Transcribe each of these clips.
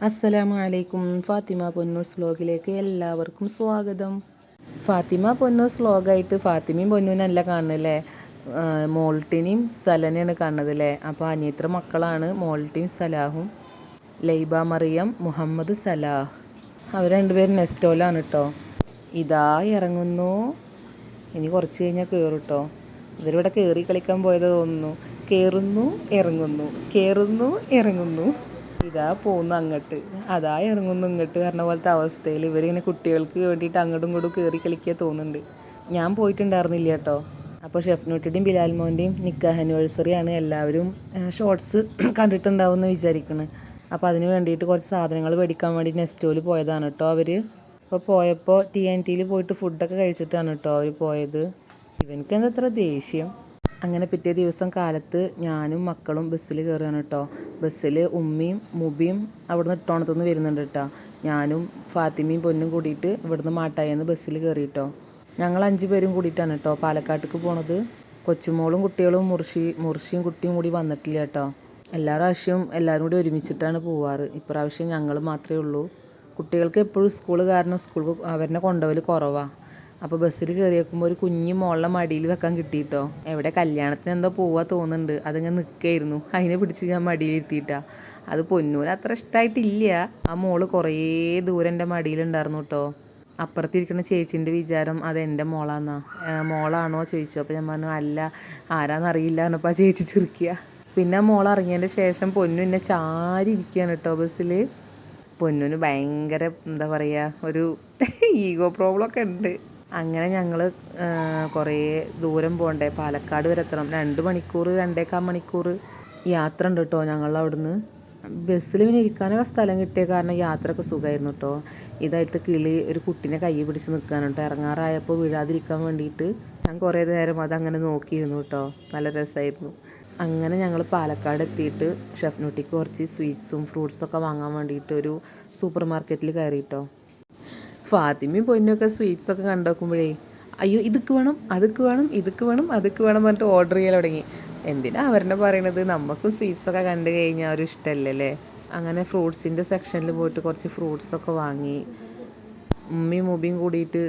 അസ്സലാമു അലൈക്കും. ഫാത്തിമ പൊന്നൂസ് വ്ലോഗിലേക്ക് എല്ലാവർക്കും സ്വാഗതം. ഫാത്തിമ പൊന്നൂസ് വ്ലോഗായിട്ട് ഫാത്തിമയും പൊന്നൂനല്ല കാണുന്നല്ലേ, മോൾട്ടിനെയും സലനെയാണ് കാണുന്നത് അല്ലേ. അപ്പോൾ അനിയത്ര മക്കളാണ് മോൾട്ടിയും സലാഹും. ലൈബ മറിയം, മുഹമ്മദ് സലാഹ്. അവർ രണ്ടുപേരും നെസ്റ്റോലാണ് കേട്ടോ. ഇതാ ഇറങ്ങുന്നു. ഇനി കുറച്ച് കഴിഞ്ഞാൽ കയറും കേട്ടോ. ഇവരിവിടെ കയറി കളിക്കാൻ പോയത് തോന്നുന്നു. കയറുന്നു ഇറങ്ങുന്നു, കയറുന്നു ഇറങ്ങുന്നു. ഇതാ പോകുന്നു അങ്ങോട്ട്, അതാ ഇറങ്ങുന്നു ഇങ്ങോട്ട് പറഞ്ഞ പോലത്തെ അവസ്ഥയിൽ ഇവരിങ്ങനെ കുട്ടികൾക്ക് വേണ്ടിയിട്ട് അങ്ങോട്ടും ഇങ്ങോട്ടും കയറി കളിക്കുക തോന്നുന്നുണ്ട്. ഞാൻ പോയിട്ടുണ്ടായിരുന്നില്ല കേട്ടോ. അപ്പോൾ ഷെഫ്നൂട്ടിൻ്റെയും ബിലാൽ മോൻ്റെയും നിക്കാഹ് ആനിവേഴ്സറിയാണ്. എല്ലാവരും ഷോർട്സ് കണ്ടിട്ടുണ്ടാവും എന്ന് വിചാരിക്കുന്നു. അപ്പോൾ അതിന് വേണ്ടിയിട്ട് കുറച്ച് സാധനങ്ങൾ മേടിക്കാൻ വേണ്ടി നെസ്റ്റോയിൽ പോയതാണ് കേട്ടോ അവർ. അപ്പോൾ പോയപ്പോൾ TNTയിൽ പോയിട്ട് ഫുഡൊക്കെ കഴിച്ചിട്ടാണ് കേട്ടോ അവർ പോയത്. ഇവനക്ക് എന്താ അത്ര ദേഷ്യം. അങ്ങനെ പിറ്റേ ദിവസം കാലത്ത് ഞാനും മക്കളും ബസ്സിൽ കയറുകയാണ് കേട്ടോ. ബസ്സിൽ ഉമ്മയും മുബിയും അവിടുന്ന് ഇട്ടോണത്തുനിന്ന് വരുന്നുണ്ട് കേട്ടോ. ഞാനും ഫാത്തിമയും പൊന്നും കൂടിയിട്ട് ഇവിടുന്ന് മാട്ടായെന്ന് ബസ്സിൽ കയറി കേട്ടോ. ഞങ്ങൾ 5 പേരും കൂടിയിട്ടാണ് കേട്ടോ പാലക്കാട്ടേക്ക് പോണത്. കൊച്ചുമോളും കുട്ടികളും മുർഷിയും കുട്ടിയും കൂടി വന്നിട്ടില്ല കേട്ടോ. എല്ലാ പ്രാവശ്യവും എല്ലാവരും കൂടി ഒരുമിച്ചിട്ടാണ് പോവാറ്. ഇപ്രാവശ്യം ഞങ്ങൾ മാത്രമേ ഉള്ളൂ. കുട്ടികൾക്ക് എപ്പോഴും സ്കൂൾ കാരണം അവരെ കൊണ്ടുപോകൽ കുറവാണ്. അപ്പോൾ ബസ്സിൽ കയറിയേക്കുമ്പോൾ ഒരു കുഞ്ഞ് മോളുടെ മടിയിൽ വെക്കാൻ കിട്ടിയിട്ടോ. എവിടെ കല്യാണത്തിന് എന്തോ പോവാ തോന്നുന്നുണ്ട്. അതിങ്ങനെ നിൽക്കായിരുന്നു. അതിനെ പിടിച്ച് ഞാൻ മടിയിലിരുത്തിയിട്ടാ. അത് പൊന്നൂന് അത്ര ഇഷ്ടമായിട്ടില്ല. ആ മോള് കുറേ ദൂരം എൻ്റെ മടിയിലുണ്ടായിരുന്നു കേട്ടോ. അപ്പുറത്തിരിക്കുന്ന ചേച്ചീൻ്റെ വിചാരം അത് എൻ്റെ മോളാണോ ചോദിച്ചു. അപ്പോൾ ഞാൻ പറഞ്ഞു അല്ല, ആരാന്നറിയില്ല എന്നപ്പോൾ ആ ചേച്ചി ചിരിക്കുക. പിന്നെ മോൾ ഇറങ്ങിയതിൻ്റെ ശേഷം പൊന്നു എന്നെ ചാരി ഇരിക്കുകയാണ് കേട്ടോ ബസ്സിൽ. പൊന്നൂന് ഭയങ്കര എന്താ പറയുക, ഒരു ഈഗോ പ്രോബ്ലം ഒക്കെ ഉണ്ട്. അങ്ങനെ ഞങ്ങൾ കുറേ ദൂരം പോകണ്ടേ, പാലക്കാട് വരെ എത്തണം. 2 മണിക്കൂർ 2.25 മണിക്കൂർ യാത്ര ഉണ്ട് കേട്ടോ ഞങ്ങൾ അവിടുന്ന്. ബസ്സിൽ പിന്നെ ഇരിക്കാനൊക്കെ സ്ഥലം കിട്ടിയ കാരണം യാത്രയൊക്കെ സുഖമായിരുന്നു കേട്ടോ. ഇതായിട്ട് കിളി ഒരു കുട്ടീനെ കൈ പിടിച്ച് നിൽക്കാണ് കേട്ടോ. ഇറങ്ങാറായപ്പോൾ വീഴാതിരിക്കാൻ വേണ്ടിയിട്ട് ഞാൻ കുറേ നേരം അതങ്ങനെ നോക്കിയിരുന്നു കേട്ടോ. നല്ല രസമായിരുന്നു. അങ്ങനെ ഞങ്ങൾ പാലക്കാട് എത്തിയിട്ട് ഷെഫ്നൂട്ടിക്ക് കുറച്ച് സ്വീറ്റ്സും ഫ്രൂട്ട്സൊക്കെ വാങ്ങാൻ വേണ്ടിയിട്ട് ഒരു സൂപ്പർ മാർക്കറ്റിൽ കയറിയിട്ടോ. ഫാത്തിമയും പൊന്നൊക്കെ സ്വീറ്റ്സൊക്കെ കണ്ടുവെക്കുമ്പോഴേ അയ്യോ ഇതൊക്കെ വേണം, അതൊക്കെ വേണം, ഇതൊക്കെ വേണം, അതൊക്കെ വേണം പറഞ്ഞിട്ട് ഓർഡർ ചെയ്യാൻ തുടങ്ങി. എന്തിനാ അവരെന്നെ പറയണത്, നമുക്കും സ്വീറ്റ്സൊക്കെ കണ്ടു കഴിഞ്ഞാൽ ഒരു ഇഷ്ടമല്ലല്ലേ. അങ്ങനെ ഫ്രൂട്ട്സിൻ്റെ സെക്ഷനിൽ പോയിട്ട് കുറച്ച് ഫ്രൂട്ട്സൊക്കെ വാങ്ങി. ഉമ്മയും മുബിയും കൂടിയിട്ട്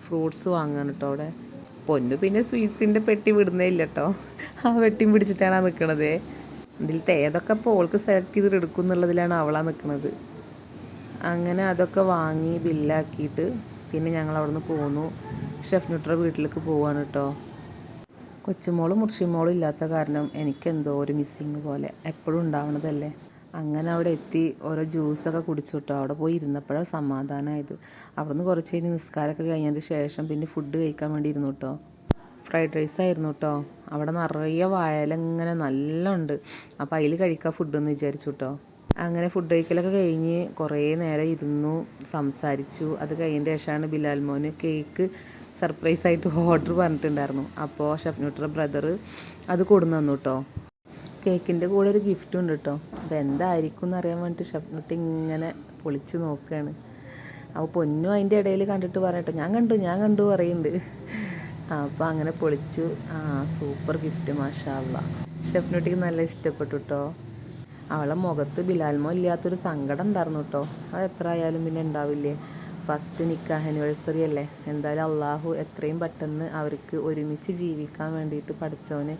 ഫ്രൂട്ട്സ് വാങ്ങാൻ കേട്ടോ അവിടെ. പൊന്നു പിന്നെ സ്വീറ്റ്സിൻ്റെ പെട്ടി വിടുന്നേ ഇല്ല കേട്ടോ. ആ വെട്ടിയും പിടിച്ചിട്ടാണ് നിൽക്കണത്. ഇതിൽ ഏതൊക്കെ ഇപ്പോൾ ഓൾക്ക് സെലക്ട് ചെയ്തിട്ട് എടുക്കും എന്നുള്ളതിലാണ് അവളാണ് നിൽക്കുന്നത്. അങ്ങനെ അതൊക്കെ വാങ്ങി ബില്ലാക്കിയിട്ട് പിന്നെ ഞങ്ങൾ അവിടെ നിന്ന് പോന്നു. ഷെഫ്നൂട്ടറുടെ വീട്ടിലേക്ക് പോവാണ് കേട്ടോ. കൊച്ചുമോളും മുർഷിമോളും ഇല്ലാത്ത കാരണം എനിക്കെന്തോ ഒരു മിസ്സിങ് പോലെ എപ്പോഴും ഉണ്ടാവണതല്ലേ. അങ്ങനെ അവിടെ എത്തി ഓരോ ജ്യൂസൊക്കെ കുടിച്ചു കേട്ടോ. അവിടെ പോയി ഇരുന്നപ്പോഴാണ് സമാധാനമായത്. അവിടെ നിന്ന് കുറച്ച് കഴിഞ്ഞ് നിസ്കാരമൊക്കെ കഴിഞ്ഞതിന് ശേഷം പിന്നെ ഫുഡ് കഴിക്കാൻ വേണ്ടി ഇരുന്നു കേട്ടോ. ഫ്രൈഡ് റൈസ് ആയിരുന്നു കേട്ടോ. അവിടെ നിറയെ വാഴയിലിങ്ങനെ നല്ല ഉണ്ട്. അപ്പോൾ അതിൽ കഴിക്കാം ഫുഡെന്ന് വിചാരിച്ചു കേട്ടോ. അങ്ങനെ ഫുഡ് കഴിക്കലൊക്കെ കഴിഞ്ഞ് കുറേ നേരം ഇരുന്നു സംസാരിച്ചു. അത് കഴിഞ്ഞതിന് ശേഷമാണ് ബിലാൽ മോന് കേക്ക് സർപ്രൈസായിട്ട് ഓർഡർ പറഞ്ഞിട്ടുണ്ടായിരുന്നു. അപ്പോൾ ഷെഫ്നൂട്ടറുടെ ബ്രദർ അത് കൊടുന്നു തന്നു കേട്ടോ. കേക്കിൻ്റെ കൂടെ ഒരു ഗിഫ്റ്റും ഉണ്ട് കേട്ടോ. അപ്പോൾ എന്തായിരിക്കും എന്നറിയാൻ വേണ്ടിയിട്ട് ഷെഫ്നൂട്ടി ഇങ്ങനെ പൊളിച്ച് നോക്കുകയാണ്. അപ്പോൾ പൊന്നും അതിൻ്റെ ഇടയിൽ കണ്ടിട്ട് പറയട്ടോ ഞാൻ കണ്ടു പറയുന്നുണ്ട്. അപ്പോൾ അങ്ങനെ പൊളിച്ചു. സൂപ്പർ ഗിഫ്റ്റ് മാഷാ അല്ലാഹ്. ഷെഫ്നൂട്ടിക്ക് നല്ല ഇഷ്ടപ്പെട്ടു കേട്ടോ. അവളെ മുഖത്ത് ബിലാൽമോ ഇല്ലാത്തൊരു സങ്കടം ഉണ്ടായിരുന്നു കേട്ടോ. അത് എത്ര ആയാലും പിന്നെ ഉണ്ടാവില്ലേ. ഫസ്റ്റ് നിക്കാഹ് ആനിവേഴ്സറി അല്ലേ. എന്തായാലും അള്ളാഹു എത്രയും പെട്ടെന്ന് അവർക്ക് ഒരുമിച്ച് ജീവിക്കാൻ വേണ്ടിയിട്ട് പഠിച്ചവന്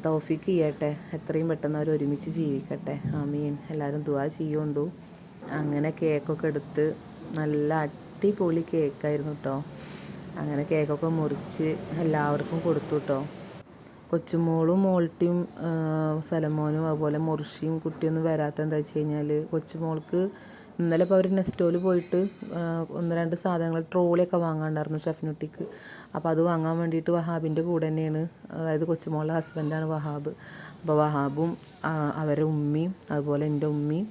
തൗഫീക്ക് ചെയ്യട്ടെ. എത്രയും പെട്ടെന്ന് അവർ ഒരുമിച്ച് ജീവിക്കട്ടെ. ആമീൻ. എല്ലാവരും ദുആ ചെയ്യുകൊണ്ടു. അങ്ങനെ കേക്കൊക്കെ എടുത്ത് നല്ല അടിപൊളി കേക്കായിരുന്നു കേട്ടോ. അങ്ങനെ കേക്കൊക്കെ മുറിച്ച് എല്ലാവർക്കും കൊടുത്തു കേട്ടോ. കൊച്ചുമോളും മോൾട്ടിയും സലമോനും അതുപോലെ മുർഷിയും കുട്ടിയൊന്നും വരാത്ത എന്താ വെച്ച് കഴിഞ്ഞാൽ കൊച്ചുമോൾക്ക് ഇന്നലെ ഇപ്പോൾ അവർ നെസ്റ്റോയിൽ പോയിട്ട് 1-2 സാധനങ്ങൾ ട്രോളിയൊക്കെ വാങ്ങാണ്ടായിരുന്നു ഷെഫ്നൂട്ടിക്ക്. അപ്പോൾ അത് വാങ്ങാൻ വേണ്ടിയിട്ട് വഹാബിൻ്റെ കൂടെ തന്നെയാണ്, അതായത് കൊച്ചുമോളുടെ ഹസ്ബൻഡാണ് വഹാബ്. അപ്പോൾ വഹാബും അവരെ ഉമ്മയും അതുപോലെ എൻ്റെ ഉമ്മയും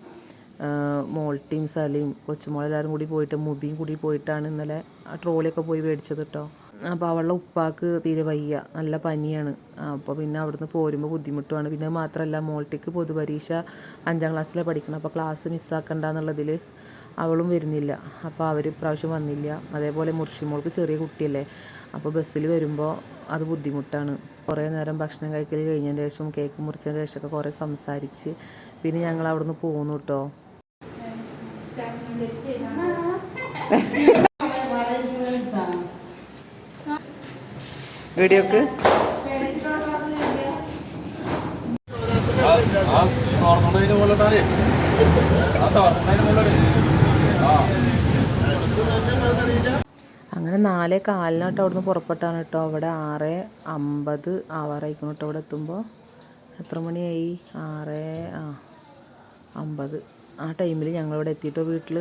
മോൾട്ടിയും സലയും കൊച്ചുമോളെല്ലാവരും കൂടി പോയിട്ട് മുബിയും കൂടി പോയിട്ടാണ് ഇന്നലെ ട്രോളിയൊക്കെ പോയി മേടിച്ചത് കേട്ടോ. അപ്പോൾ അവളുടെ ഉപ്പാക്ക് തീരെ വയ്യ, നല്ല പനിയാണ്. അപ്പോൾ പിന്നെ അവിടുന്ന് പോരുമ്പോൾ ബുദ്ധിമുട്ടുമാണ്. പിന്നെ മാത്രമല്ല മോൾട്ടിക്ക് പൊതുപരീക്ഷ 5ാം ക്ലാസ്സിലാണ് പഠിക്കണം. അപ്പോൾ ക്ലാസ് മിസ്സാക്കണ്ടെന്നുള്ളതിൽ അവളും വരുന്നില്ല. അപ്പോൾ അവർ ഇപ്രാവശ്യം വന്നില്ല. അതേപോലെ മുർഷിമോൾക്ക് ചെറിയ കുട്ടിയല്ലേ, അപ്പോൾ ബസ്സിൽ വരുമ്പോൾ അത് ബുദ്ധിമുട്ടാണ്. കുറേ നേരം ഭക്ഷണം കഴിക്കൽ കഴിഞ്ഞതിന് ശേഷം കേക്ക് മുറിച്ചതിന് ശേഷമൊക്കെ കുറേ സംസാരിച്ച് പിന്നെ ഞങ്ങൾ അവിടുന്ന് പോന്നു കേട്ടോ. വീഡിയോക്ക് അങ്ങനെ 4:15 അവിടുന്ന് പുറപ്പെട്ടാണ് കേട്ടോ. അവിടെ 6:50 ആവാറായിക്കണം കേട്ടോ. അവിടെ എത്തുമ്പോൾ എത്ര മണിയായി? 6:50 ആ ടൈമിൽ ഞങ്ങളിവിടെ എത്തിയിട്ടോ. വീട്ടിൽ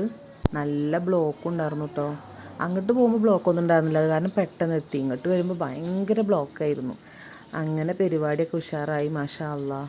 നല്ല ബ്ലോക്കും ഉണ്ടായിരുന്നു കേട്ടോ. അങ്ങോട്ട് പോകുമ്പോൾ ബ്ലോക്കൊന്നും ഉണ്ടായിരുന്നില്ല, അത് കാരണം പെട്ടെന്ന് എത്തി. ഇങ്ങോട്ട് വരുമ്പോൾ ഭയങ്കര ബ്ലോക്കായിരുന്നു. അങ്ങനെ പരിപാടിയൊക്കെ ഉഷാറായി, മാഷാ അല്ലാ.